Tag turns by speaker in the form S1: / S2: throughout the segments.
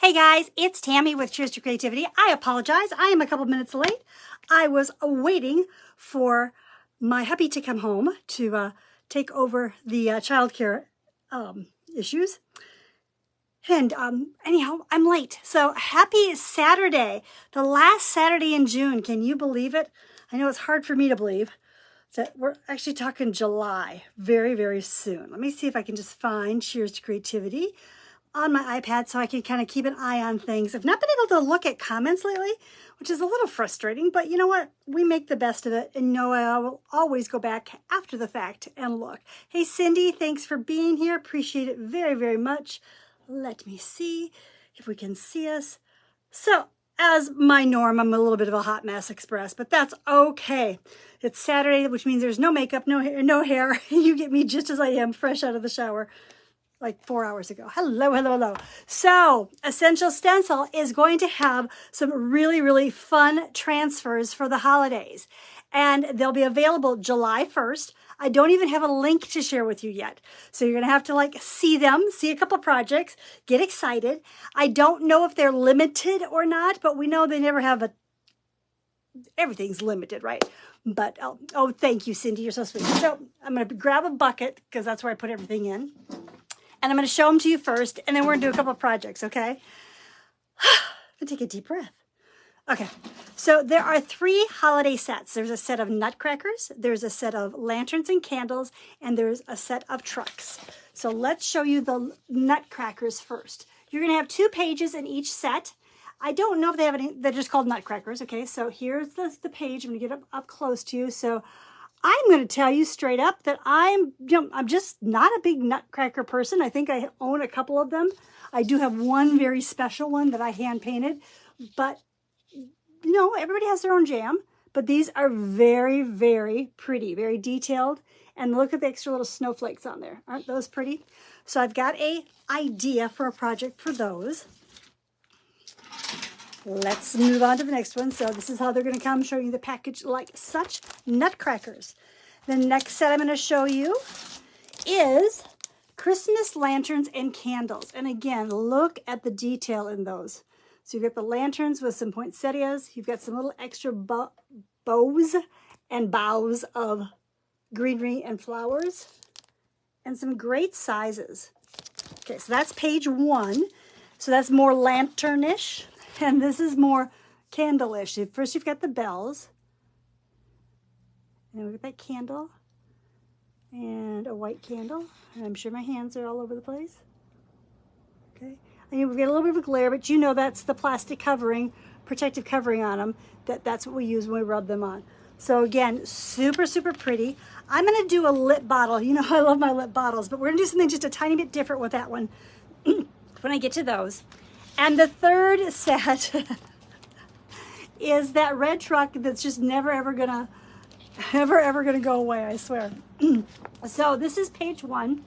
S1: Hey guys, it's Tammy with Cheers to Creativity. I apologize. I am a couple minutes late. I was waiting for my hubby to come home to take over the childcare issues. And anyhow, I'm late. So happy Saturday, the last Saturday in June. Can you believe it? I know it's hard for me to believe that we're actually talking July very, very soon. Let me see if I can just find Cheers to Creativity on my iPad so I can kind of keep an eye on things. I've not been able to look at comments lately, which is a little frustrating, but you know what? We make the best of it, and I will always go back after the fact and look. Hey, Cindy, thanks for being here. Appreciate it very, very much. Let me see if we can see us. So, as my norm, I'm a little bit of a hot mess express, but that's okay. It's Saturday, which means there's no makeup, no hair. You get me just as I am, fresh out of the shower. Like 4 hours ago. Hello, hello, hello. So Essential Stencil is going to have some really, really fun transfers for the holidays. And they'll be available July 1st. I don't even have a link to share with you yet. So you're going to have to see them, see a couple projects, get excited. I don't know if they're limited or not, but we know they never have everything's limited, right? But, oh, thank you, Cindy. You're so sweet. So I'm going to grab a bucket because that's where I put everything in. And I'm going to show them to you first, and then we're going to do a couple of projects, okay? I'm going to take a deep breath. Okay, so there are 3 holiday sets. There's a set of nutcrackers, there's a set of lanterns and candles, and there's a set of trucks. So let's show you the nutcrackers first. You're going to have 2 pages in each set. I don't know if they have any, they're just called nutcrackers, okay? So here's the page. I'm going to get up close to you. So I'm going to tell you straight up that I'm just not a big nutcracker person. I think I own a couple of them. I do have one very special one that I hand painted, but everybody has their own jam. But these are very, very pretty, very detailed. And look at the extra little snowflakes on there. Aren't those pretty? So I've got an idea for a project for those. Let's move on to the next one. So this is how they're going to come, showing you the package like such. Nutcrackers. The next set I'm going to show you is Christmas lanterns and candles. And again, look at the detail in those. So you've got the lanterns with some poinsettias. You've got some little extra bows and boughs of greenery and flowers. And some great sizes. Okay, so that's page 1. So that's more lanternish. And this is more candle-ish. First, you've got the bells. And we've got that candle. And a white candle. And I'm sure my hands are all over the place. Okay. And we've got a little bit of a glare, but that's the plastic covering, protective covering on them. That's what we use when we rub them on. So again, super, super pretty. I'm going to do a lip bottle. I love my lip bottles, but we're going to do something just a tiny bit different with that one when I get to those. And the third set is that red truck that's just never ever gonna go away, I swear. So this is page 1,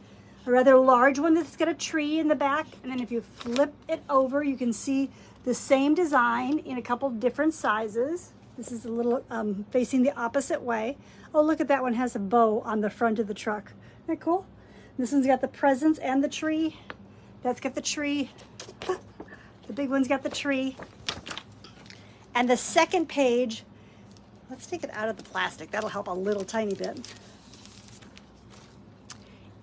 S1: a rather large one that's got a tree in the back. And then if you flip it over, you can see the same design in a couple different sizes. This is a little facing the opposite way. Oh, look at that one, has a bow on the front of the truck. Isn't that cool? This one's got the presents and the tree. That's got the tree. The big one's got the tree. And the second page, let's take it out of the plastic. That'll help a little tiny bit.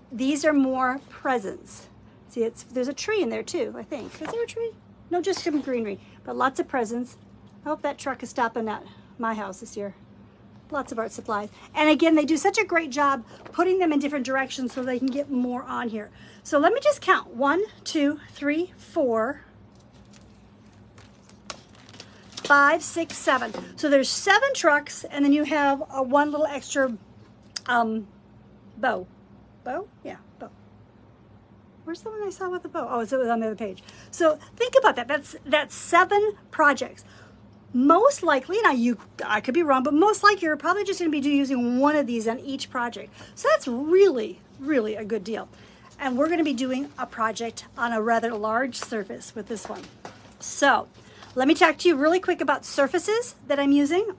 S1: These are more presents. See, there's a tree in there too, I think. Is there a tree? No, just some greenery, but lots of presents. I hope that truck is stopping at my house this year. Lots of art supplies. And again, they do such a great job putting them in different directions so they can get more on here. So let me just count. 1, 2, 3, 4, 5, 6, 7. So there's 7 trucks, and then you have one little extra bow. Bow? Yeah, bow. Where's the one I saw with the bow? Oh, it was on the other page. So think about that. That's 7 projects. Most likely, I could be wrong, but most likely you're probably just going to be using one of these on each project. So that's really, really a good deal. And we're going to be doing a project on a rather large surface with this one. So let me talk to you really quick about surfaces that I'm using.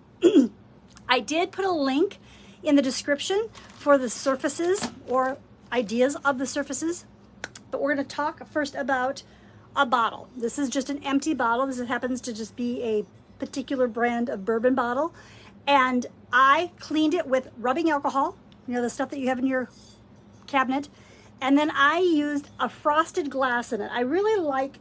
S1: I did put a link in the description for the surfaces or ideas of the surfaces, but we're going to talk first about a bottle. This is just an empty bottle. This happens to just be a particular brand of bourbon bottle. And I cleaned it with rubbing alcohol, you know, the stuff that you have in your cabinet. And then I used a frosted glass in it. I really like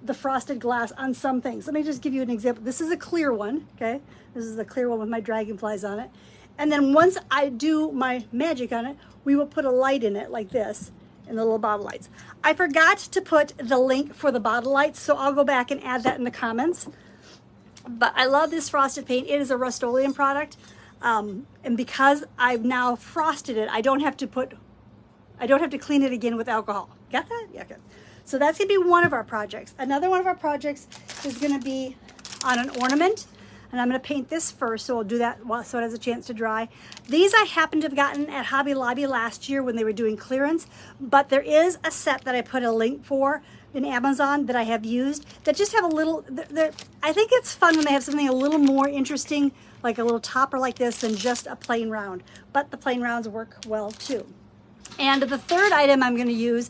S1: the frosted glass on some things. Let me just give you an example. This is a clear one, okay? This is the clear one with my dragonflies on it. And then once I do my magic on it, we will put a light in it like this, in the little bottle lights. I forgot to put the link for the bottle lights, so I'll go back and add that in the comments. But I love this frosted paint. It is a Rust-Oleum product. And because I've now frosted it, I don't have to clean it again with alcohol. Got that? Yeah, good. So that's gonna be one of our projects. Another one of our projects is gonna be on an ornament. And I'm gonna paint this first, so I'll do that so it has a chance to dry. These I happened to have gotten at Hobby Lobby last year when they were doing clearance, but there is a set that I put a link for in Amazon that I have used that just have a little, I think it's fun when they have something a little more interesting, like a little topper like this than just a plain round, but the plain rounds work well too. And the third item I'm gonna use,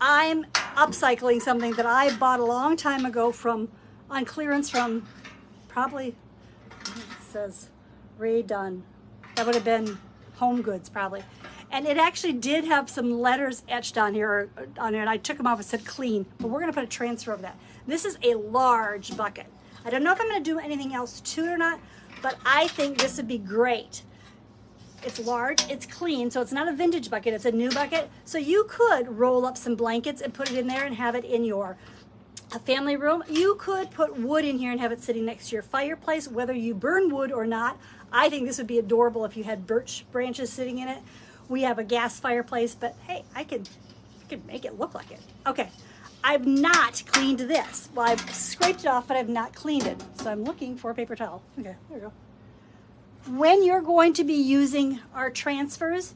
S1: I'm upcycling something that I bought a long time ago on clearance from probably, it says Ray Dunn. That would have been Home Goods probably. And it actually did have some letters etched on here, and I took them off and said clean, but we're gonna put a transfer of that. This is a large bucket. I don't know if I'm gonna do anything else to it or not, but I think this would be great. It's large, it's clean, so it's not a vintage bucket, it's a new bucket. So you could roll up some blankets and put it in there and have it in your family room. You could put wood in here and have it sitting next to your fireplace, whether you burn wood or not. I think this would be adorable if you had birch branches sitting in it. We have a gas fireplace, but hey, I could make it look like it. Okay, I've not cleaned this. Well, I've scraped it off, but I've not cleaned it. So I'm looking for a paper towel. Okay, there we go. When you're going to be using our transfers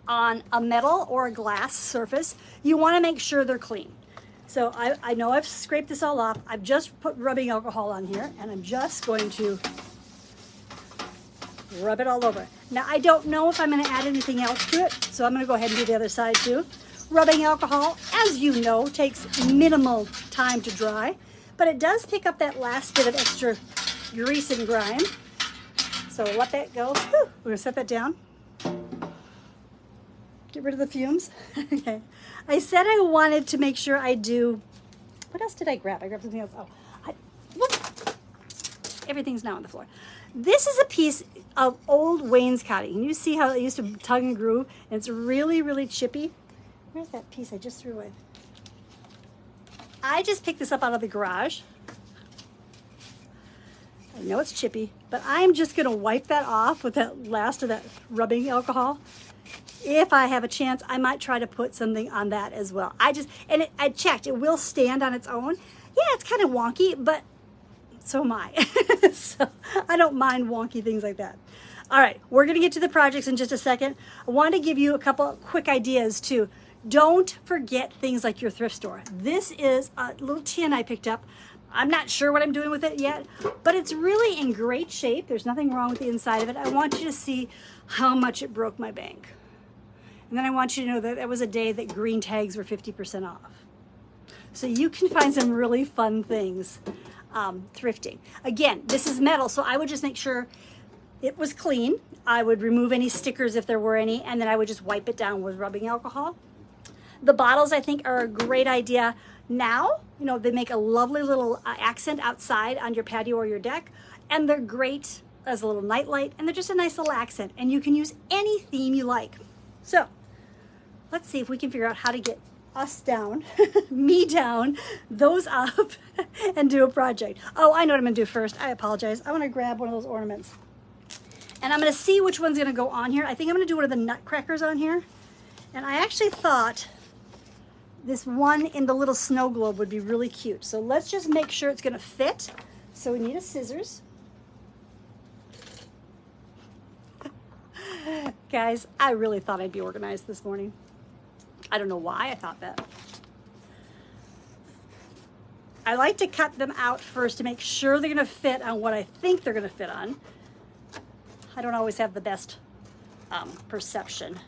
S1: on a metal or a glass surface, you want to make sure they're clean. So I know I've scraped this all off. I've just put rubbing alcohol on here, and I'm just going to rub it all over. Now, I don't know if I'm going to add anything else to it, so I'm going to go ahead and do the other side too. Rubbing alcohol, as you know, takes minimal time to dry, but it does pick up that last bit of extra grease and grime. So let that go. Whew. We're going to set that down. Get rid of the fumes. Okay. I said I wanted to make sure I do, what else did I grab? I grabbed something else. Oh, whoop. Everything's now on the floor. This is a piece of old wainscoting. Can you see how it used to tug and groove? And it's really, really chippy. Where's that piece I just threw away? I just picked this up out of the garage. I know it's chippy, but I'm just gonna wipe that off with that last of that rubbing alcohol. If I have a chance, I might try to put something on that as well. I checked, it will stand on its own. Yeah, it's kind of wonky, but so am I. So I don't mind wonky things like that. All right, we're gonna get to the projects in just a second. I want to give you a couple quick ideas too. Don't forget things like your thrift store. This is a little tin I picked up. I'm not sure what I'm doing with it yet, but it's really in great shape. There's nothing wrong with the inside of it. I want you to see how much it broke my bank. And then I want you to know that it was a day that green tags were 50% off. So you can find some really fun things thrifting. Again, this is metal, so I would just make sure it was clean. I would remove any stickers if there were any, and then I would just wipe it down with rubbing alcohol. The bottles, I think, are a great idea now. You know, they make a lovely little accent outside on your patio or your deck, and they're great as a little nightlight, and they're just a nice little accent, and you can use any theme you like. So let's see if we can figure out how to get us down, me down, those up, and do a project. Oh, I know what I'm gonna do first. I apologize. I wanna grab one of those ornaments. And I'm gonna see which one's gonna go on here. I think I'm gonna do one of the nutcrackers on here. And I actually thought this one in the little snow globe would be really cute. So let's just make sure it's gonna fit. So we need a scissors. Guys, I really thought I'd be organized this morning. I don't know why I thought that. I like to cut them out first to make sure they're gonna fit on what I think they're gonna fit on. I don't always have the best perception.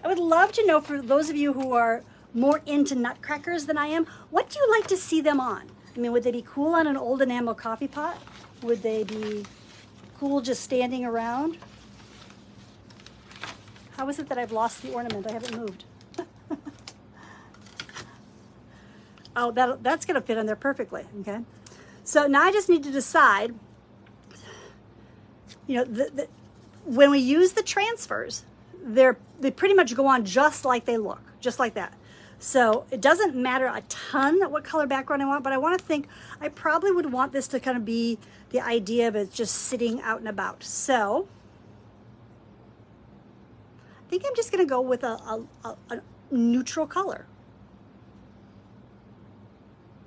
S1: I would love to know, for those of you who are more into nutcrackers than I am. What do you like to see them on? I mean, would they be cool on an old enamel coffee pot? Would they be cool just standing around? How is it that I've lost the ornament? I haven't moved. Oh, that's going to fit in there perfectly, okay? So now I just need to decide, you know, when we use the transfers, they pretty much go on just like they look, just like that. So it doesn't matter a ton what color background I want, but I want to think I probably would want this to kind of be the idea of it just sitting out and about. So I think I'm just going to go with a neutral color,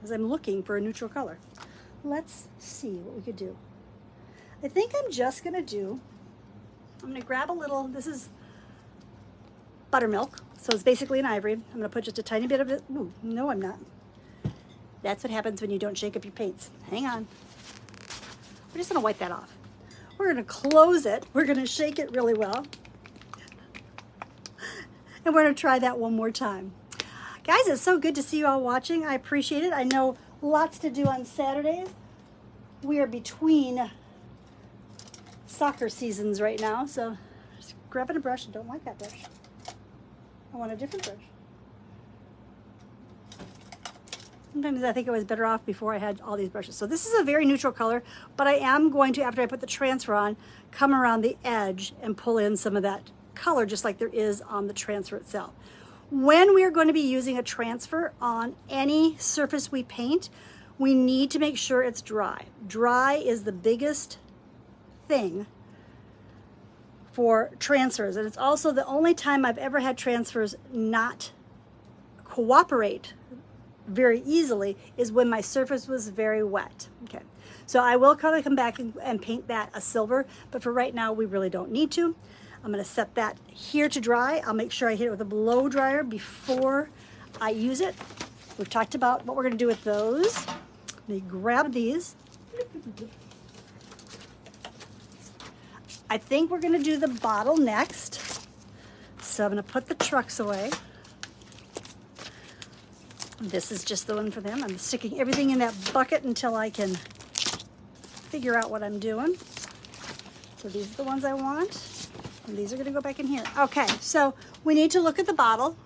S1: as I'm looking for a neutral color. Let's see what we could do. I think I'm just going to grab a little, this is buttermilk, so it's basically an ivory. I'm going to put just a tiny bit of it. Ooh, no, I'm not. That's what happens when you don't shake up your paints. Hang on. We're just going to wipe that off. We're going to close it. We're going to shake it really well. And we're going to try that one more time. Guys, it's so good to see you all watching. I appreciate it. I know lots to do on Saturdays. We are between soccer seasons right now, so just grabbing a brush. I don't like that brush. I want a different brush. Sometimes I think I was better off before I had all these brushes. So this is a very neutral color, but I am going to, after I put the transfer on, come around the edge and pull in some of that color just like there is on the transfer itself. When we are going to be using a transfer on any surface we paint, we need to make sure it's dry. Dry is the biggest thing for transfers, and it's also the only time I've ever had transfers not cooperate very easily is when my surface was very wet. Okay, so I will probably come back and paint that a silver, but for right now we really don't need to. I'm going to set that here to dry. I'll make sure I hit it with a blow dryer before I use it. We've talked about what we're going to do with those. Let me grab these. I think we're going to do the bottle next. So I'm going to put the trucks away. This is just the one for them. I'm sticking everything in that bucket until I can figure out what I'm doing. So these are the ones I want. And these are going to go back in here. Okay, so we need to look at the bottle.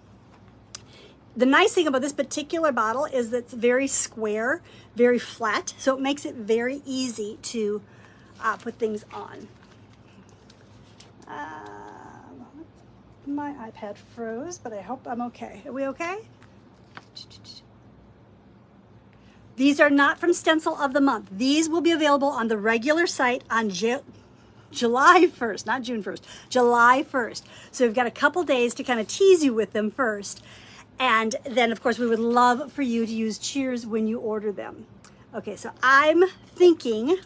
S1: The nice thing about this particular bottle is that it's very square, very flat, so it makes it very easy to put things on. My iPad froze, but I hope I'm okay. Are we okay? These are not from Stencil of the Month. These will be available on the regular site on July 1st, not June 1st, July 1st. So we've got a couple days to kind of tease you with them first. And then, of course, we would love for you to use cheers when you order them. Okay, so I'm thinking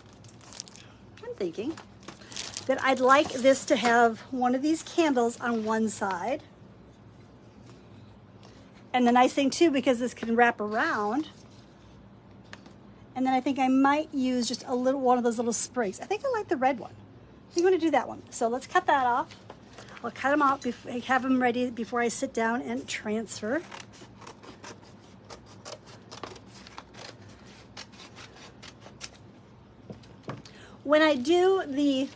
S1: that I'd like this to have one of these candles on one side. And the nice thing, too, because this can wrap around, and then I think I might use just a little one of those little sprigs. I think I like the red one. I'm going to do that one. So let's cut that off. I'll cut them out, have them ready before I sit down and transfer. When I do the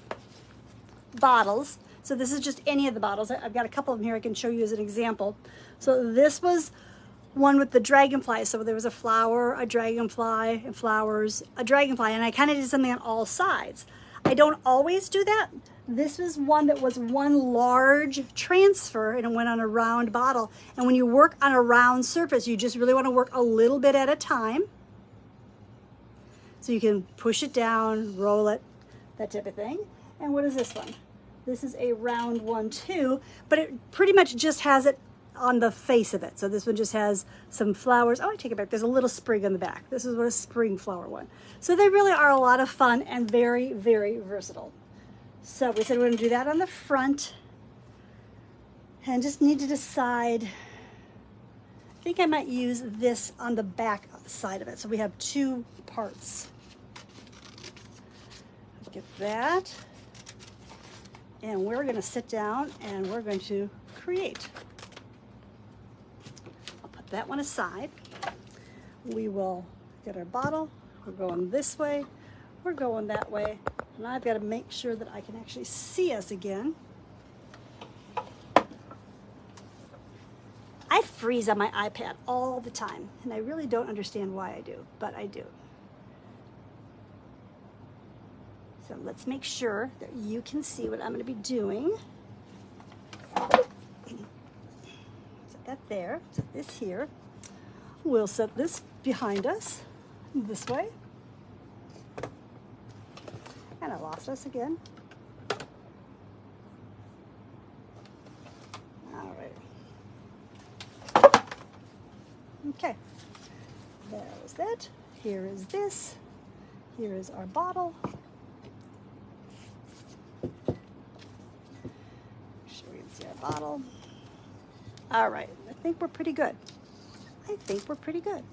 S1: bottles, so this is just any of the bottles. I've got a couple of them here I can show you as an example. So this was one with the dragonfly. So there was a flower, a dragonfly, and flowers, a dragonfly, and I kind of did something on all sides. I don't always do that. This was one that was one large transfer and it went on a round bottle. And when you work on a round surface, you just really want to work a little bit at a time. So you can push it down, roll it, that type of thing. And what is this one? This is a round one too, but it pretty much just has it on the face of it. So this one just has some flowers. Oh, I take it back. There's a little sprig on the back. This is what a spring flower one. So they really are a lot of fun and very, very versatile. So we said we're going to do that on the front and just need to decide. I think I might use this on the back side of it. So we have two parts. Get that. And we're going to sit down and we're going to create. that one aside. We will get our bottle. We're going this way. We're going that way. And I've got to make sure that I can actually see us again. I freeze on my iPad all the time, and I really don't understand why I do, but I do. So let's make sure that you can see what I'm going to be doing. Set that there, set this here. We'll set this behind us, this way. And I lost us again. All right. Okay, there is that. Here is this. Here is our bottle. Make sure we can see our bottle. All right, I think we're pretty good. I think we're pretty good.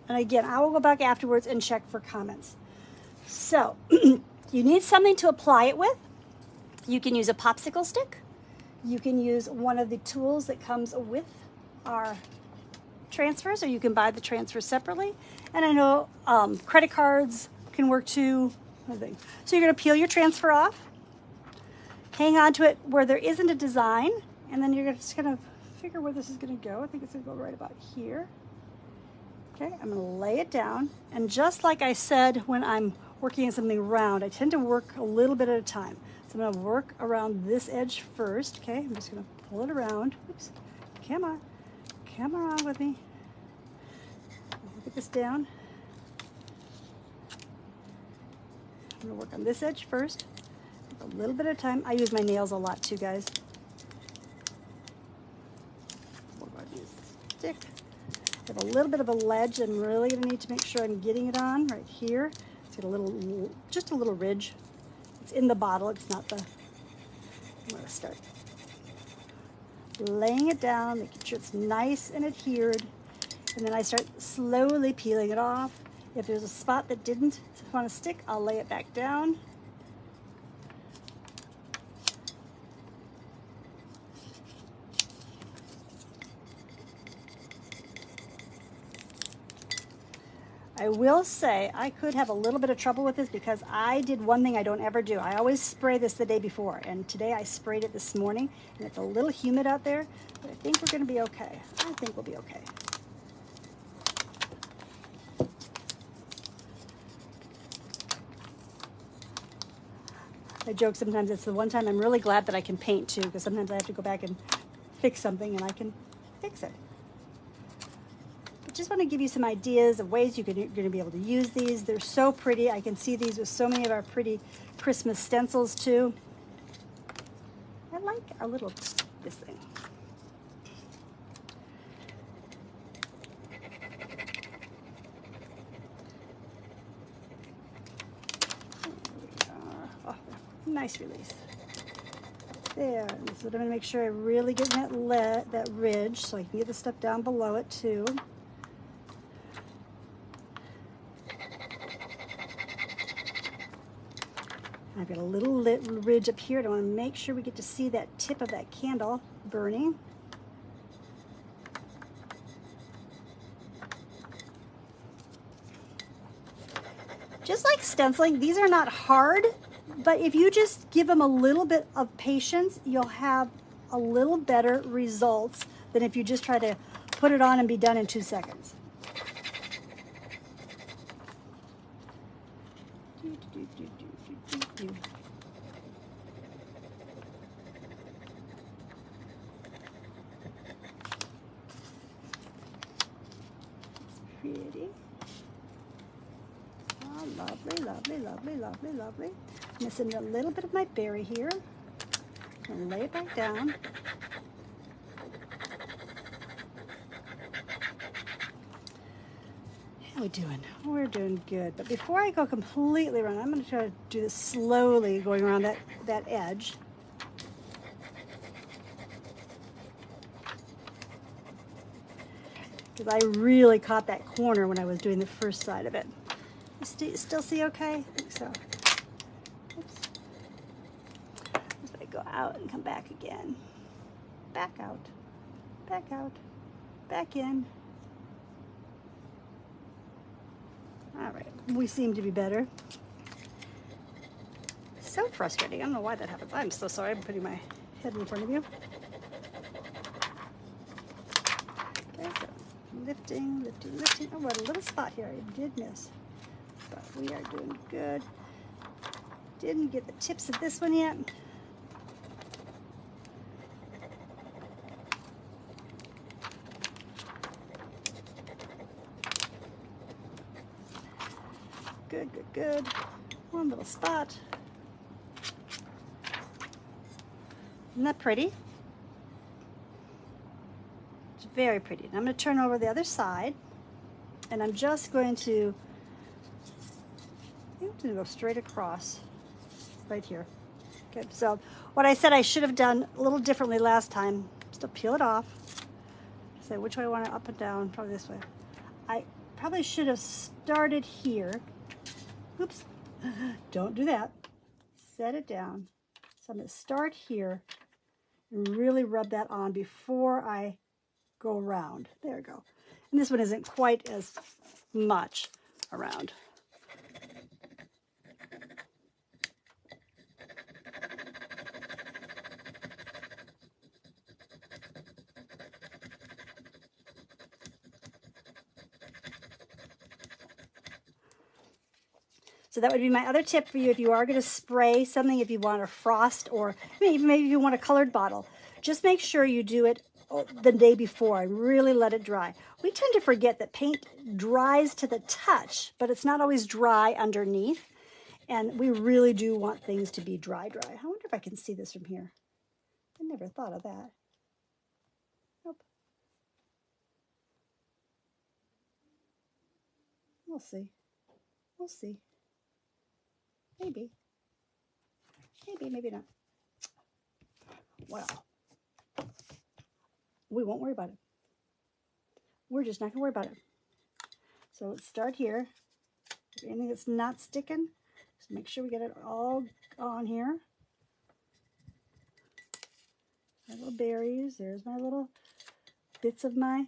S1: And again, I will go back afterwards and check for comments. So, you need something to apply it with. You can use a popsicle stick. You can use one of the tools that comes with our transfers, or you can buy the transfers separately. And I know credit cards can work too. So you're going to peel your transfer off, hang on to it where there isn't a design, and then you're just going to figure where this is going to go. I think it's going to go right about here. Okay, I'm going to lay it down, and just like I said when I'm working on something round, I tend to work a little bit at a time. So I'm going to work around this edge first. Okay, I'm just going to pull it around. Oops, come on with me. Get this down. I'm going to work on this edge first, a little bit at a time. I use my nails a lot too, guys. We're going to use the stick. I have a little bit of a ledge. I'm really going to need to make sure I'm getting it on right here. It's got a little, just a little ridge. It's in the bottle. It's not the. I'm going to start laying it down, making sure it's nice and adhered, and then I start slowly peeling it off. If there's a spot that didn't want to stick, I'll lay it back down. I will say I could have a little bit of trouble with this because I did one thing I don't ever do. I always spray this the day before, and today I sprayed it this morning, and it's a little humid out there, but I think we're going to be okay. I think we'll be okay. I joke sometimes it's the one time I'm really glad that I can paint too, because sometimes I have to go back and fix something, and I can fix it. Just want to give you some ideas of ways you're going to be able to use these. They're so pretty. I can see these with so many of our pretty Christmas stencils too. I like our little, this thing. Oh, nice release. There. So I'm going to make sure I really get that ridge so I can get the stuff down below it too. I've got a little ridge up here. I want to make sure we get to see that tip of that candle burning. Just like stenciling, these are not hard, but if you just give them a little bit of patience, you'll have a little better results than if you just try to put it on and be done in 2 seconds. Pretty. Oh, lovely, lovely, lovely, lovely, lovely. Missing a little bit of my berry here. I'm going to lay it back down. How are we doing? We're doing good. But before I go completely around, I'm going to try to do this slowly, going around that edge. Because I really caught that corner when I was doing the first side of it. You still see okay? I think so. Oops. I'm just going to go out and come back again. Back out. back out, back in. All right, we seem to be better. So frustrating. I don't know why that happens. I'm so sorry. I'm putting my head in front of you. Okay, so lifting, lifting, lifting. Oh, what a little spot here. I did miss. But we are doing good. Didn't get the tips of this one yet. Good, good, good. One little spot. Isn't that pretty? It's very pretty. And I'm going to turn over the other side, and I'm just going to, go straight across right here. Okay, so what I said I should have done a little differently last time, still peel it off. Say which way I want it, up and down, probably this way. I probably should have started here. Oops, don't do that. Set it down. So I'm going to start here and really rub that on before I go around. There we go. And this one isn't quite as much around. So that would be my other tip for you if you are going to spray something, if you want a frost, or maybe if you want a colored bottle. Just make sure you do it the day before and really let it dry. We tend to forget that paint dries to the touch, but it's not always dry underneath. And we really do want things to be dry, dry. I wonder if I can see this from here. I never thought of that. Nope. We'll see. We'll see. Maybe. Maybe, maybe not. Well, we won't worry about it. We're just not going to worry about it. So let's start here. Anything that's not sticking, just make sure we get it all on here. My little berries. There's my little bits of my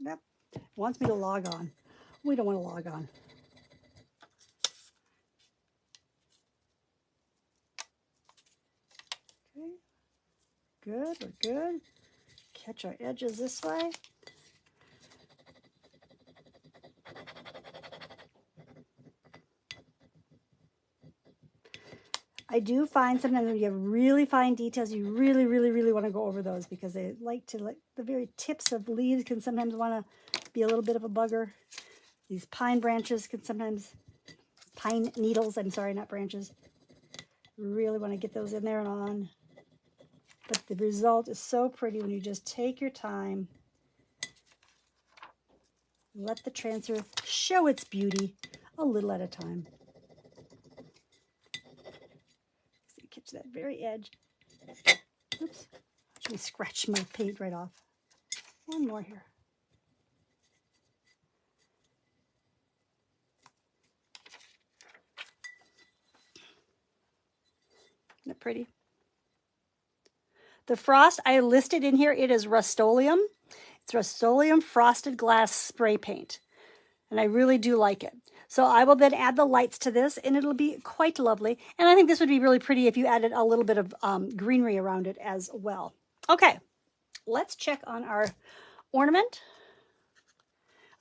S1: Yep. It wants me to log on. We don't want to log on. Okay. Good, we're good. Catch our edges this way. I do find sometimes when you have really fine details, you really, really, really want to go over those because they like the very tips of leaves can sometimes want to be a little bit of a bugger. These pine branches can sometimes, pine needles, I'm sorry, not branches. Really want to get those in there and on. But the result is so pretty when you just take your time, let the transfer show its beauty a little at a time. Catch that very edge. Oops. Actually scratch my paint right off. One more here. Isn't that pretty? The frost I listed in here, it is Rust-Oleum. It's Rust-Oleum frosted glass spray paint. And I really do like it. So I will then add the lights to this, and it'll be quite lovely. And I think this would be really pretty if you added a little bit of greenery around it as well. Okay, let's check on our ornament.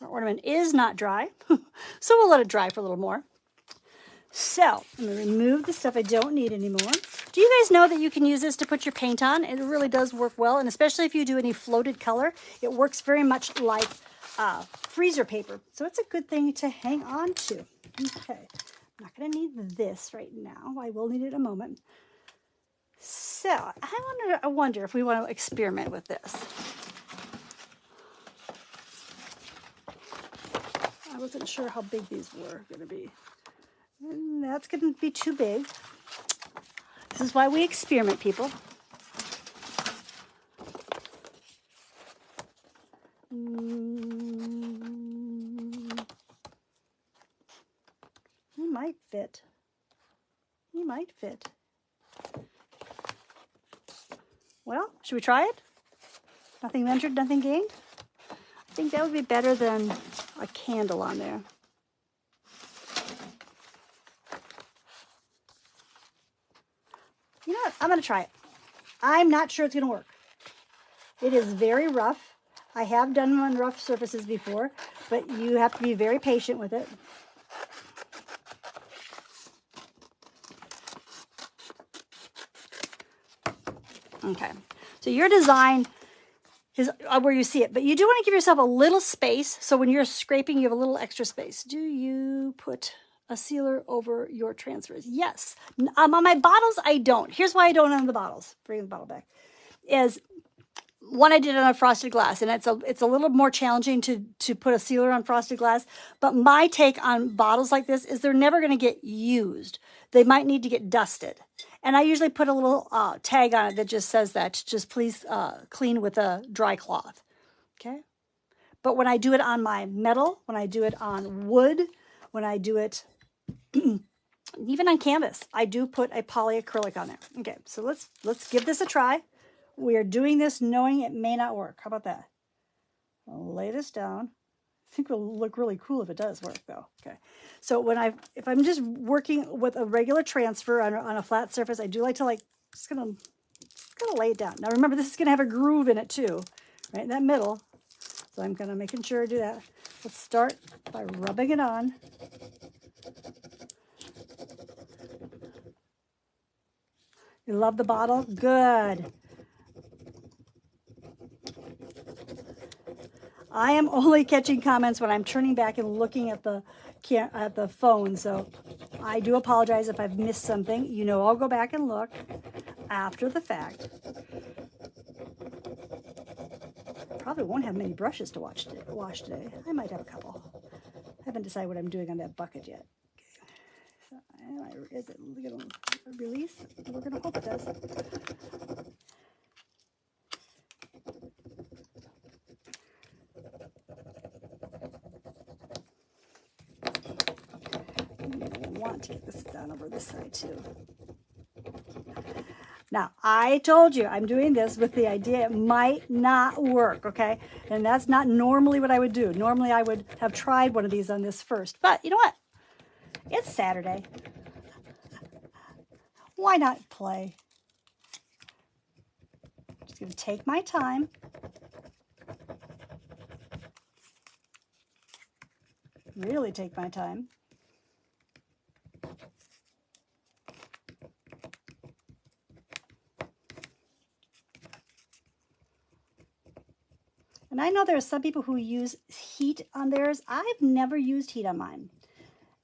S1: Our ornament is not dry, so we'll let it dry for a little more. So I'm going to remove the stuff I don't need anymore. Do you guys know that you can use this to put your paint on? It really does work well, and especially if you do any floated color, it works very much like freezer paper. So it's a good thing to hang on to. Okay, I'm not going to need this right now. I will need it in a moment. So I wonder if we want to experiment with this. I wasn't sure how big these were going to be. And that's going to be too big. This is why we experiment, people. fit. He might fit. Well, should we try it? Nothing ventured, nothing gained? I think that would be better than a candle on there. You know what? I'm going to try it. I'm not sure it's going to work. It is very rough. I have done them on rough surfaces before, but you have to be very patient with it. Okay, so your design is where you see it, but you do want to give yourself a little space, so when you're scraping, you have a little extra space. Do you put a sealer over your transfers? Yes. On my bottles, I don't. Here's why I don't on the bottles. Bring the bottle back. Is one I did on a frosted glass, and it's a little more challenging to put a sealer on frosted glass. But my take on bottles like this is they're never going to get used. They might need to get dusted. And I usually put a little tag on it that just says that. Just please clean with a dry cloth. Okay? But when I do it on my metal, when I do it on wood, when I do it even on canvas, I do put a polyacrylic on there. Okay, so let's give this a try. We are doing this knowing it may not work. How about that? I'll lay this down. I think it'll look really cool if it does work, though. Okay. So if I'm just working with a regular transfer on a flat surface, I do like to just gonna lay it down. Now remember, this is gonna have a groove in it too, right in that middle. So I'm gonna making sure to do that. Let's start by rubbing it on. You love the bottle? Good. I am only catching comments when I'm turning back and looking at the phone, so I do apologize if I've missed something. You know, I'll go back and look after the fact. Probably won't have many brushes to wash today. I might have a couple. I haven't decided what I'm doing on that bucket yet. So, is it going to release? We're going to hope it does. Want to get this done over this side too. Now, I told you I'm doing this with the idea it might not work, okay? And that's not normally what I would do. Normally, I would have tried one of these on this first. But you know what? It's Saturday. Why not play? I'm just going to take my time. Really take my time. And I know there are some people who use heat on theirs. I've never used heat on mine.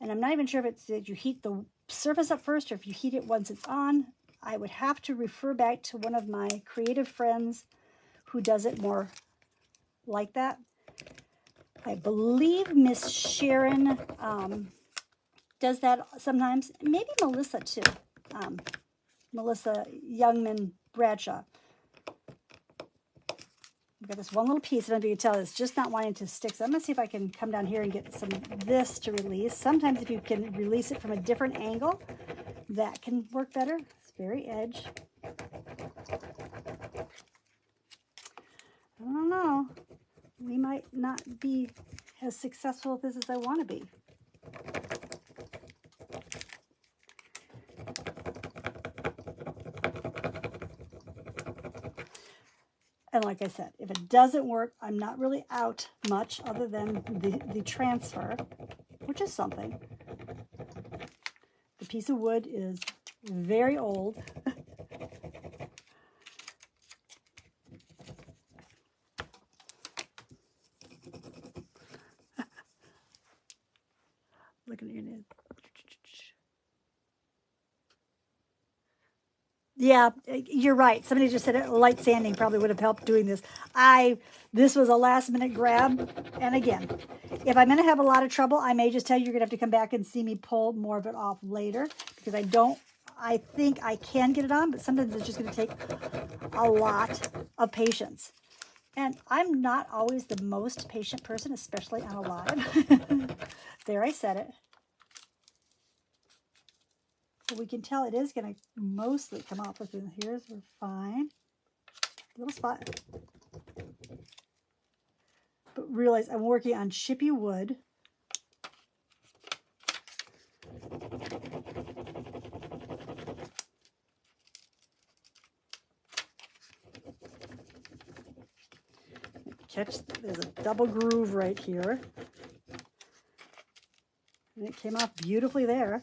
S1: And I'm not even sure if it's that you heat the surface up first or if you heat it once it's on. I would have to refer back to one of my creative friends who does it more like that. I believe Miss Sharon does that sometimes. Maybe Melissa too. Melissa Youngman Bradshaw. I've got this one little piece, and you can tell it's just not wanting to stick. So I'm going to see if I can come down here and get some of this to release. Sometimes if you can release it from a different angle, that can work better. It's very edge. I don't know. We might not be as successful at this as I want to be. And like I said, if it doesn't work, I'm not really out much other than the transfer, which is something. The piece of wood is very old. Looking at your name. Yeah, you're right. Somebody just said light sanding probably would have helped doing this. This was a last minute grab. And again, if I'm going to have a lot of trouble, I may just tell you you're going to have to come back and see me pull more of it off later because I think I can get it on, but sometimes it's just going to take a lot of patience. And I'm not always the most patient person, especially on a live. There, I said it. But we can tell it is going to mostly come off with it. Here's, we're fine. Little spot. But realize I'm working on chippy wood. Catch, there's a double groove right here. And it came off beautifully there.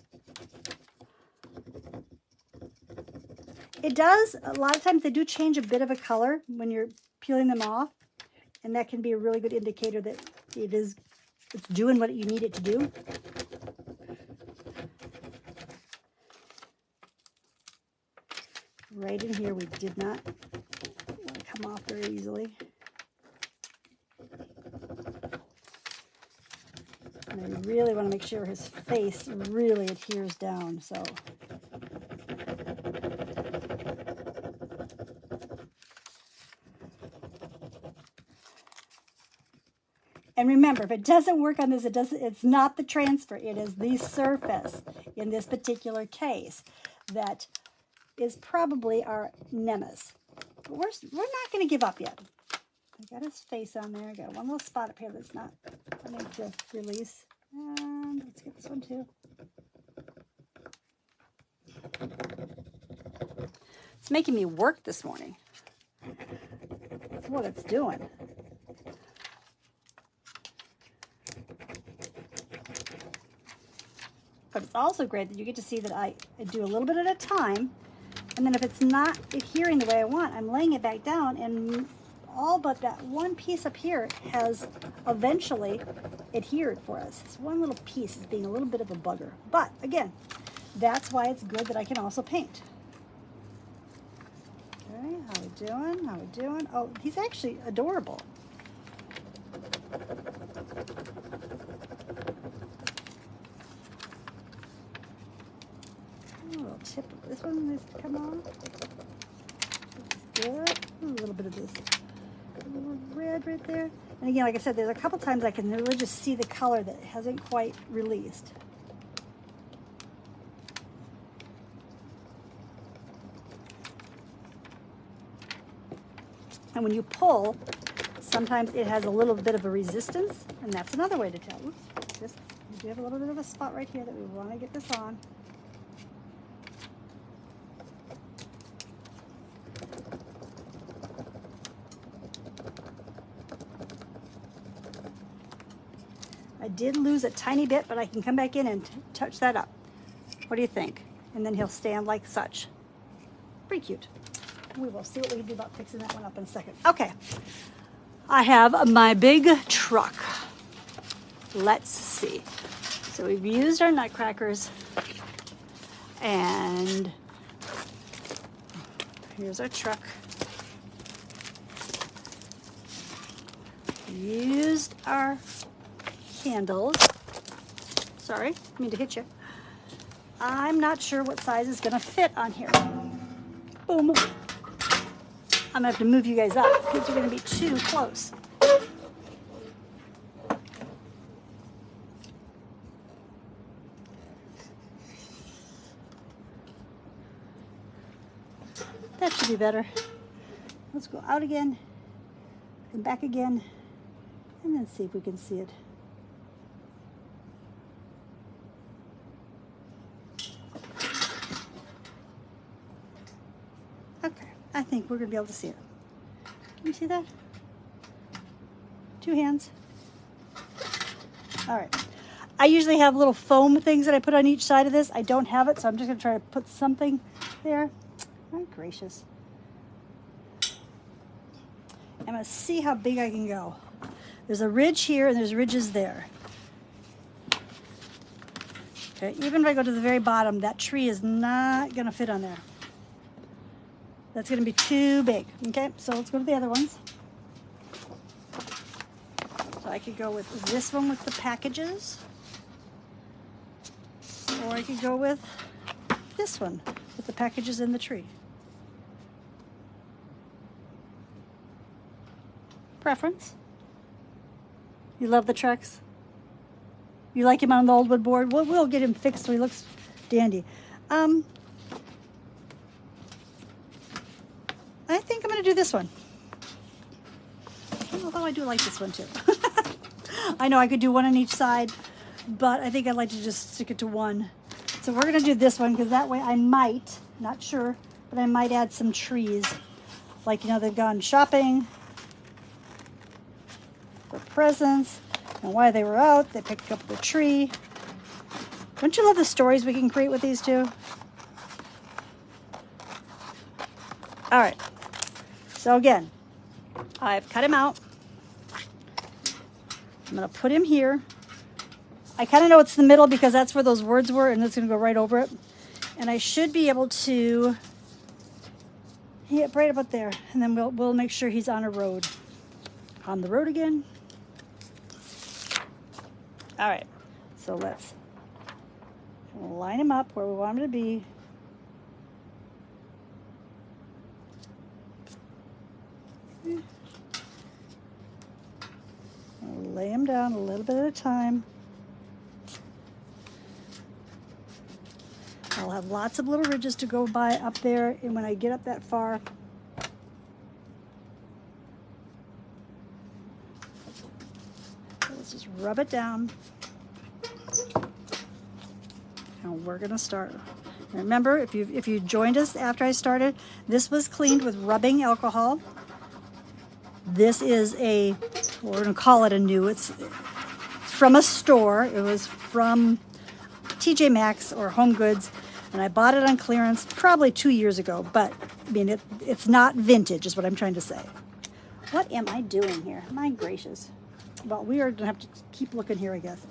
S1: It does, a lot of times they do change a bit of a color when you're peeling them off. And that can be a really good indicator that it's doing what you need it to do. Right in here, we did not want to come off very easily. And I really want to make sure his face really adheres down, so. And remember, if it doesn't work on this, it's not the transfer, it is the surface in this particular case that is probably our nemesis. But we're not going to give up yet. I got his face on there. I got one little spot up here that's not wanting to release. And let's get this one too. It's making me work this morning. That's what it's doing. But it's also great that you get to see that I do a little bit at a time. And then if it's not adhering the way I want, I'm laying it back down, and all but that one piece up here has eventually adhered for us. This one little piece is being a little bit of a bugger. But again, that's why it's good that I can also paint. Okay, how we doing? How we doing? Oh, he's actually adorable. A little tip of this one needs to come on. Good. A little bit of this. A little red right there. And again, like I said, there's a couple times I can really just see the color that hasn't quite released. And when you pull, sometimes it has a little bit of a resistance, and that's another way to tell. Oops, we do have a little bit of a spot right here that we want to get this on. I did lose a tiny bit, but I can come back in and touch that up. What do you think? And then he'll stand like such. Pretty cute. We will see what we can do about fixing that one up in a second. Okay, I have my big truck. Let's see. So we've used our nutcrackers, and here's our truck. Used our candles. Sorry, I mean to hit you. I'm not sure what size is going to fit on here. Boom. I'm going to have to move you guys up because you're going to be too close. That should be better. Let's go out again and back again, and then see if we can see it. Okay, I think we're going to be able to see it. Can you see that? Two hands. All right. I usually have little foam things that I put on each side of this. I don't have it, so I'm just going to try to put something there. Oh, gracious. I'm going to see how big I can go. There's a ridge here, and there's ridges there. Okay, even if I go to the very bottom, that tree is not going to fit on there. That's going to be too big. Okay, so let's go to the other ones. So I could go with this one with the packages. Or I could go with this one with the packages in the tree. Preference? You love the trucks? You like him on the old wood board? We'll get him fixed so he looks dandy. I think I'm going to do this one. Although I do like this one too. I know I could do one on each side, but I think I'd like to just stick it to one. So we're going to do this one because that way I might, not sure, but I might add some trees. Like, you know, they've gone shopping for presents, and while they were out, they picked up the tree. Don't you love the stories we can create with these two? All right. So again, I've cut him out. I'm going to put him here. I kind of know it's the middle because that's where those words were, and it's going to go right over it. And I should be able to, yeah, right about there. And then we'll make sure he's on a road. On the road again. All right. So let's line him up where we want him to be. Lay them down a little bit at a time. I'll have lots of little ridges to go by up there, and when I get up that far, let's just rub it down. And we're gonna start. Remember, if you joined us after I started, this was cleaned with rubbing alcohol. This is a, we're going to call it a new, it's from a store. It was from TJ Maxx or Home Goods, and I bought it on clearance probably 2 years ago, but I mean, it's not vintage is what I'm trying to say. What am I doing here? My gracious. Well, we are going to have to keep looking here, I guess.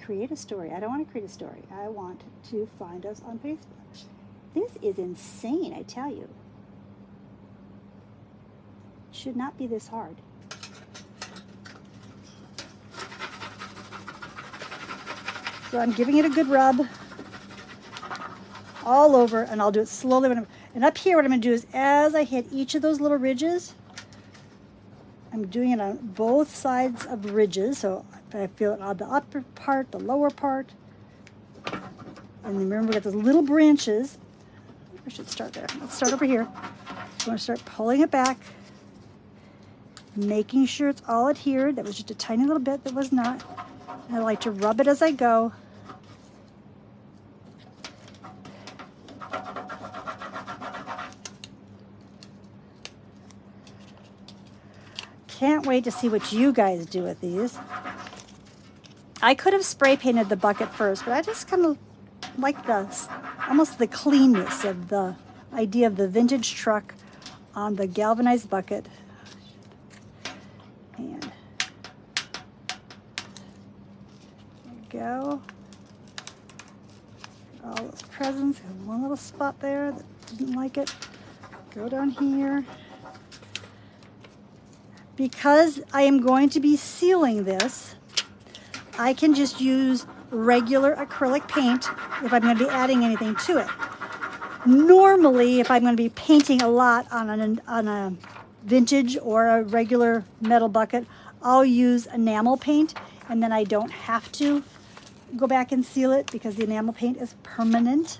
S1: Create a story. I don't want to create a story. I want to find us on Facebook. This is insane, I tell you. It should not be this hard. So I'm giving it a good rub all over, and I'll do it slowly. And up here, what I'm going to do is as I hit each of those little ridges, I'm doing it on both sides of ridges. So I feel it on the upper part, the lower part. And then remember, we got those little branches. I should start there. Let's start over here. So I'm going to start pulling it back, making sure it's all adhered. That was just a tiny little bit that was not. And I like to rub it as I go. Can't wait to see what you guys do with these. I could have spray painted the bucket first, but I just kind of like almost the cleanness of the idea of the vintage truck on the galvanized bucket. And there we go. All those presents. One little spot there that didn't like it. Go down here. Because I am going to be sealing this, I can just use regular acrylic paint if I'm going to be adding anything to it. Normally, if I'm going to be painting a lot on a vintage or a regular metal bucket, I'll use enamel paint, and then I don't have to go back and seal it because the enamel paint is permanent.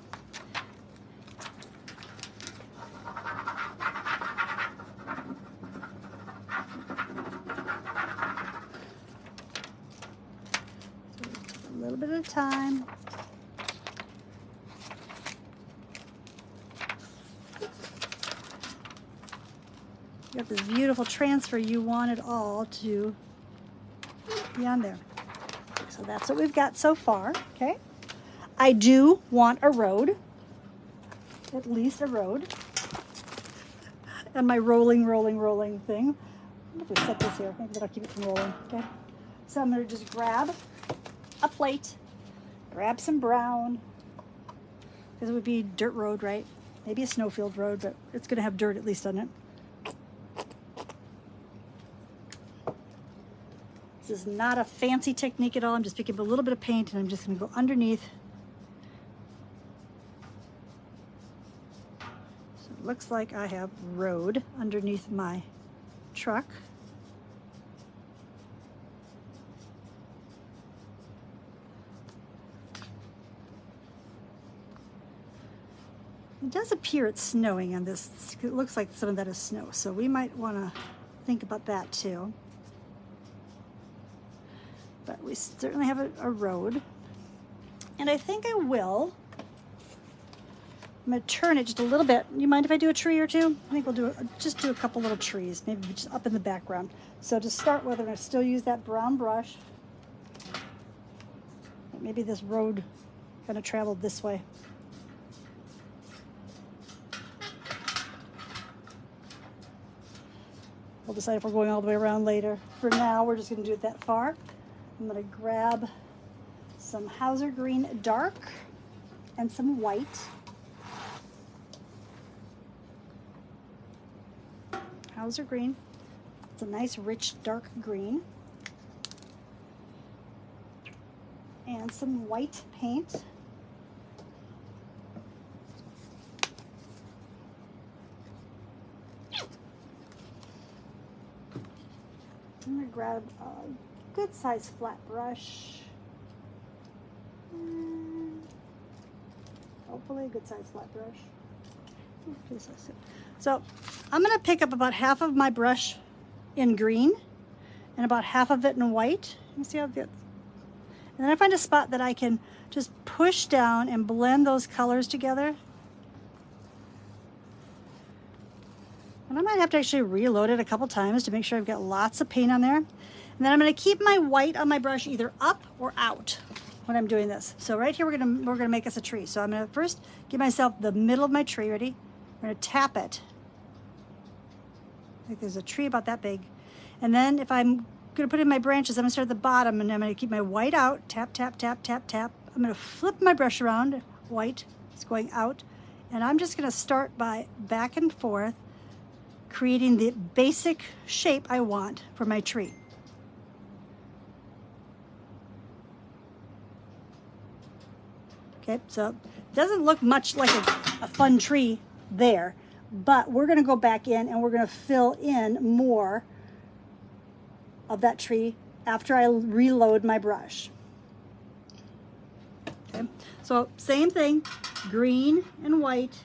S1: A little bit at a time. You got this beautiful transfer. You want it all to be on there. So that's what we've got so far, okay? I do want a road, at least a road. And my rolling thing. If we set this here, maybe that'll keep it from rolling, okay? So I'm gonna just grab a plate, grab some brown, because it would be dirt road, right? Maybe a snowfield road, but it's gonna have dirt at least on it. This is not a fancy technique at all. I'm just picking up a little bit of paint and I'm just gonna go underneath. So it looks like I have road underneath my truck. It does appear it's snowing on this. It looks like some of that is snow, so we might want to think about that too. But we certainly have a road. And I think I will. I'm going to turn it just a little bit. You mind if I do a tree or two? I think we'll do just do a couple little trees, maybe just up in the background. So to start with, I'm going to still use that brown brush. Maybe this road kind of traveled this way. We'll decide if we're going all the way around later. For now, we're just going to do it that far. I'm going to grab some Hauser Green Dark and some white. Hauser Green. It's a nice, rich, dark green. And some white paint. I'm going to grab a good size flat brush. Hopefully a good size flat brush. So I'm going to pick up about half of my brush in green and about half of it in white. You see how good? And then I find a spot that I can just push down and blend those colors together. And I might have to actually reload it a couple times to make sure I've got lots of paint on there. And then I'm going to keep my white on my brush either up or out when I'm doing this. So right here we're gonna make us a tree. So I'm gonna first give myself the middle of my tree. Ready? I'm gonna tap it. I think there's a tree about that big. And then if I'm gonna put in my branches, I'm gonna start at the bottom and I'm gonna keep my white out. Tap, tap, tap, tap, tap. I'm gonna flip my brush around. White is going out. And I'm just gonna start by back and forth, creating the basic shape I want for my tree. Okay, so it doesn't look much like a fun tree there, but we're gonna go back in and we're gonna fill in more of that tree after I reload my brush. Okay, so same thing, green and white,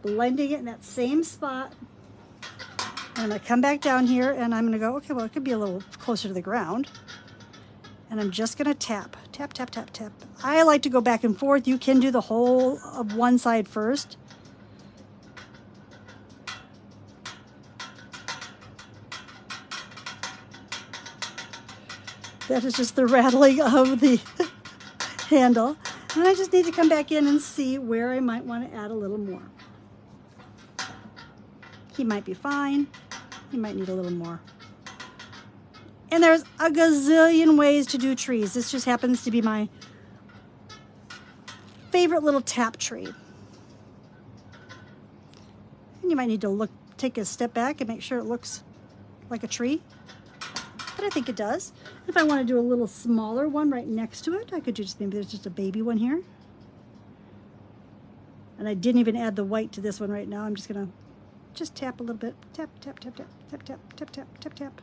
S1: blending it in that same spot. And I'm gonna come back down here and I'm gonna go, okay, well, it could be a little closer to the ground. And I'm just gonna tap, tap, tap, tap, tap. I like to go back and forth. You can do the whole of one side first. That is just the rattling of the handle. And I just need to come back in and see where I might want to add a little more. He might be fine. He might need a little more. And there's a gazillion ways to do trees. This just happens to be my favorite little tap tree. And you might need to take a step back and make sure it looks like a tree. But I think it does. If I want to do a little smaller one right next to it, I could do maybe there's just a baby one here. And I didn't even add the white to this one right now. I'm just gonna tap a little bit. Tap, tap, tap, tap, tap, tap, tap, tap, tap, tap,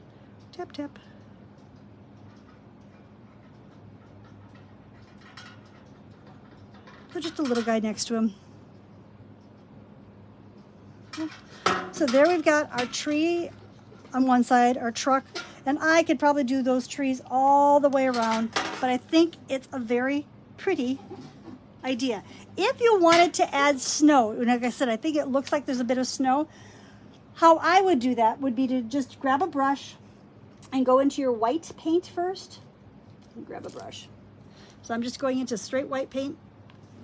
S1: tap, tap. So just a little guy next to him. So there we've got our tree on one side, our truck, and I could probably do those trees all the way around, but I think it's a very pretty idea. If you wanted to add snow, like I said, I think it looks like there's a bit of snow. How I would do that would be to just grab a brush and go into your white paint first. And grab a brush. So I'm just going into straight white paint.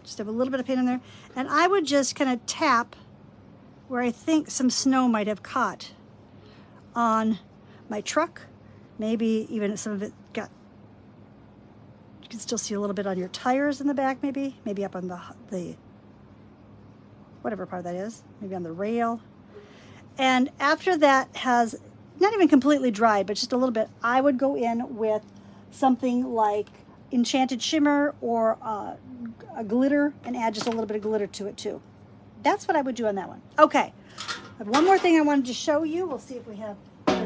S1: Just have a little bit of paint in there. And I would just kind of tap where I think some snow might have caught on my truck. Maybe even some of it got, you can still see a little bit on your tires in the back maybe. Maybe up on the whatever part that is. Maybe on the rail. And after that has not even completely dried, but just a little bit, I would go in with something like Enchanted Shimmer or a glitter and add just a little bit of glitter to it too. That's what I would do on that one. Okay, I have one more thing I wanted to show you. We'll see if we have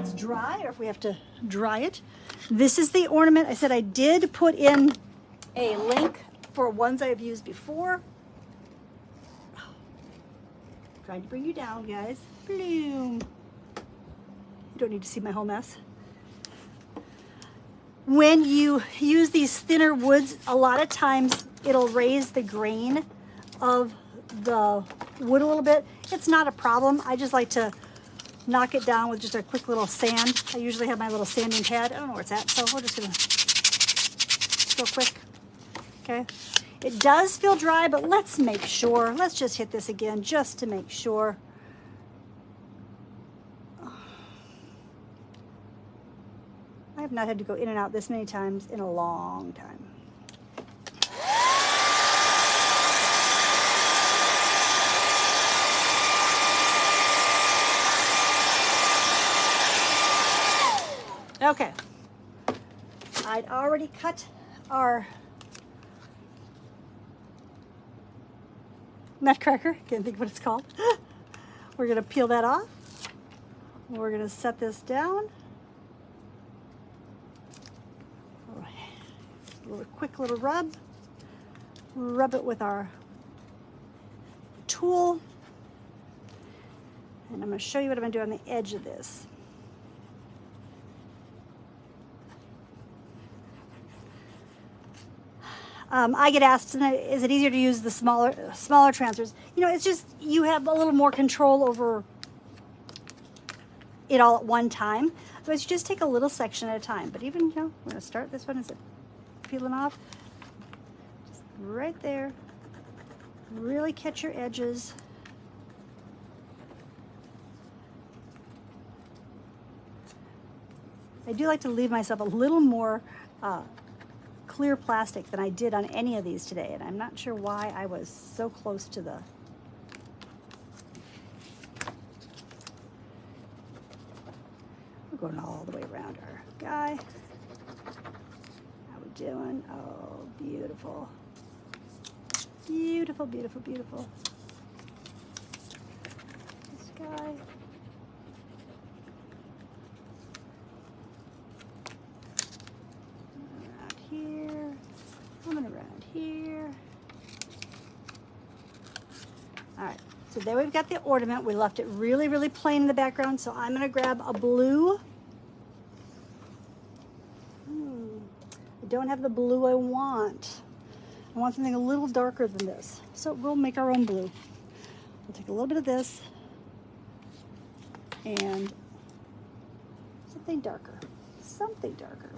S1: it's dry or if we have to dry it. This is the ornament. I said I did put in a link for ones I've used before. Trying to bring you down, guys. Bloom. You don't need to see my whole mess. When you use these thinner woods, a lot of times it'll raise the grain of the wood a little bit. It's not a problem. I just like to knock it down with just a quick little sand. I usually have my little sanding pad. I don't know where it's at, so we're just gonna real quick. Okay. It does feel dry, but let's make sure. Let's just hit this again just to make sure. I have not had to go in and out this many times in a long time. Okay, I'd already cut our nutcracker. Can't think what it's called. We're gonna peel that off. We're gonna set this down. A little quick little rub. Rub it with our tool. And I'm gonna show you what I'm gonna do on the edge of this. I get asked, is it easier to use the smaller transfers? You know, it's just, you have a little more control over it all at one time. So it's just take a little section at a time. But even, you know, we're gonna start this one, is it peeling off? Just right there. Really catch your edges. I do like to leave myself a little more clear plastic than I did on any of these today, and I'm not sure why I was so close to the we're going all the way around our guy. How we doing? Oh, beautiful. Beautiful, beautiful, beautiful. This guy. Coming around here. All right, so there we've got the ornament. We left it really, really plain in the background, so I'm gonna grab a blue. I don't have the blue I want. I want something a little darker than this. So we'll make our own blue. We'll take a little bit of this and something darker, something darker.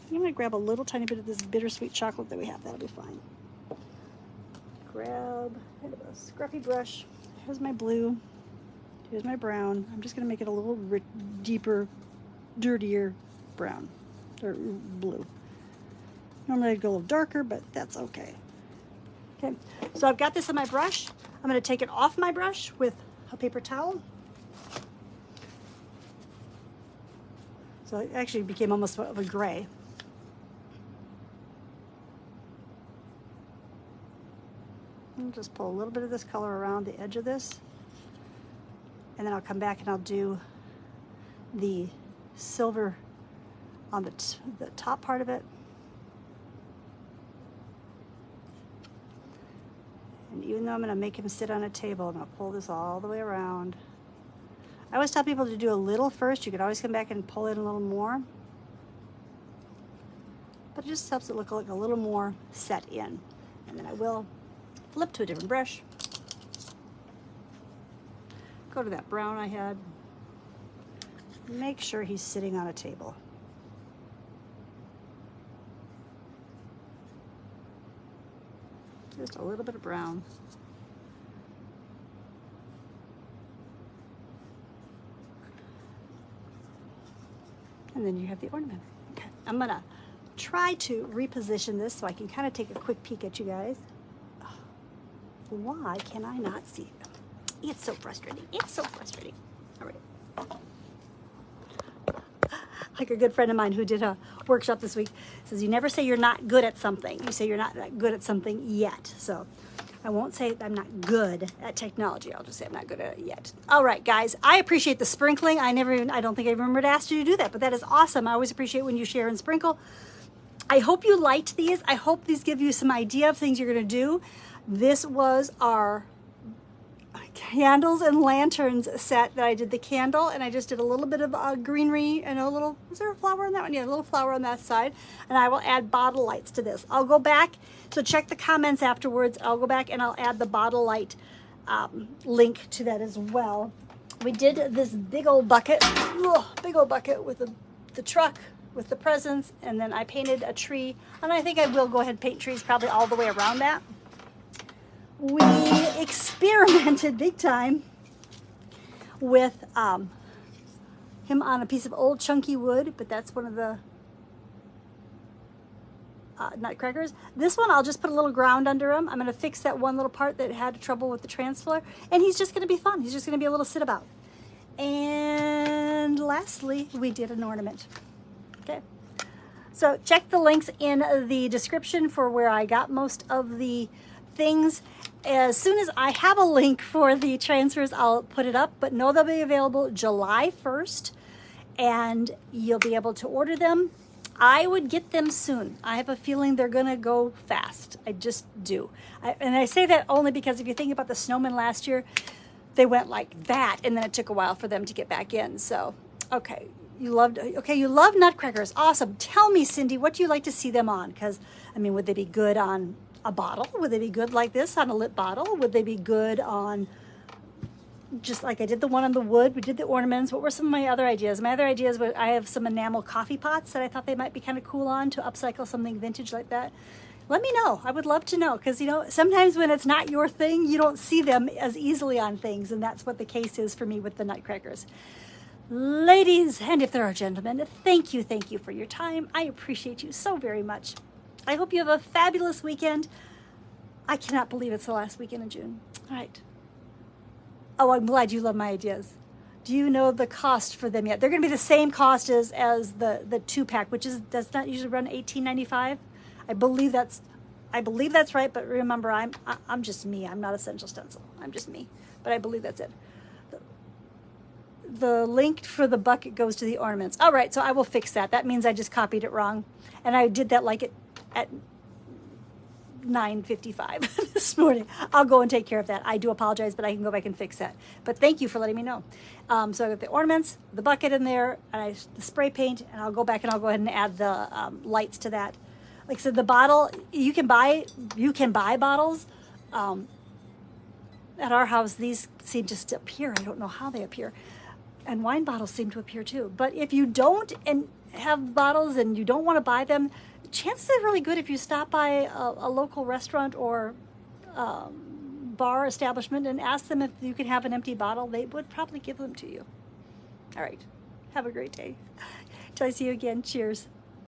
S1: I'm going to grab a little tiny bit of this bittersweet chocolate that we have. That'll be fine. Grab kind of a scruffy brush. Here's my blue. Here's my brown. I'm just going to make it a little deeper, dirtier brown or blue. Normally I'd go a little darker, but that's okay. Okay, so I've got this on my brush. I'm going to take it off my brush with a paper towel. So it actually became almost of a gray. And just pull a little bit of this color around the edge of this. And then I'll come back and I'll do the silver on the top part of it. And even though I'm going to make him sit on a table, I'm going to pull this all the way around. I always tell people to do a little first. You could always come back and pull in a little more. But it just helps it look like a little more set in. And then I will flip to a different brush. Go to that brown I had. Make sure he's sitting on a table. Just a little bit of brown. And then you have the ornament. Okay. I'm gonna try to reposition this so I can kind of take a quick peek at you guys. Why can I not see it? It's so frustrating. It's so frustrating. All right. Like a good friend of mine who did a workshop this week says, you never say you're not good at something. You say you're not that good at something yet. So I won't say I'm not good at technology. I'll just say I'm not good at it yet. All right, guys, I appreciate the sprinkling. I don't think I remembered to ask you to do that, but that is awesome. I always appreciate when you share and sprinkle. I hope you liked these. I hope these give you some idea of things you're going to do. This was our candles and lanterns set that I did the candle, and I just did a little bit of greenery and a little, was there a flower on that one? Yeah, a little flower on that side. And I will add bottle lights to this. I'll go back, so check the comments afterwards. I'll go back and I'll add the bottle light link to that as well. We did this big old bucket with the truck with the presents, and then I painted a tree, and I think I will go ahead and paint trees probably all the way around that. We experimented big time with him on a piece of old chunky wood, but that's one of the nutcrackers. This one, I'll just put a little ground under him. I'm going to fix that one little part that had trouble with the transfer, and he's just going to be fun. He's just going to be a little sit about. And lastly, we did an ornament. Okay. So check the links in the description for where I got most of the things. As soon as I have a link for the transfers, I'll put it up, but know they'll be available July 1st, and you'll be able to order them. I would get them soon. I have a feeling they're gonna go fast. I just do. And I say that only because if you think about the snowmen last year, they went like that, and then it took a while for them to get back in. So, okay. You love nutcrackers. Awesome. Tell me, Cindy, what do you like to see them on? Because, I mean, would they be good on a bottle? Would they be good like this on a lit bottle? Would they be good on, just like I did the one on the wood? We did the ornaments. What were some of my other ideas? My other ideas were, I have some enamel coffee pots that I thought they might be kind of cool on to upcycle something vintage like that. Let me know. I would love to know, because, you know, sometimes when it's not your thing, you don't see them as easily on things, and that's what the case is for me with the nutcrackers. Ladies, and if there are gentlemen, thank you for your time. I appreciate you so very much. I hope you have a fabulous weekend. I cannot believe it's the last weekend of June. All right. Oh, I'm glad you love my ideas. Do you know the cost for them yet? They're going to be the same cost as the 2-pack, which does not usually run $18.95. I believe that's right, but remember, I'm just me. I'm not Essential Stencil. I'm just me. But I believe that's it. The link for the bucket goes to the ornaments. All right, so I will fix that. That means I just copied it wrong. And I did that like at 9:55 this morning. I'll go and take care of that. I do apologize, but I can go back and fix that. But thank you for letting me know. So I got the ornaments, the bucket in there, and the spray paint, and I'll go back and I'll go ahead and add the lights to that. Like I said, the bottle, you can buy bottles. At our house, these seem just to appear. I don't know how they appear. And wine bottles seem to appear too. But if you don't and have bottles and you don't want to buy them, chances are really good if you stop by a local restaurant or bar establishment and ask them if you can have an empty bottle. They would probably give them to you. All right. Have a great day. Till I see you again. Cheers.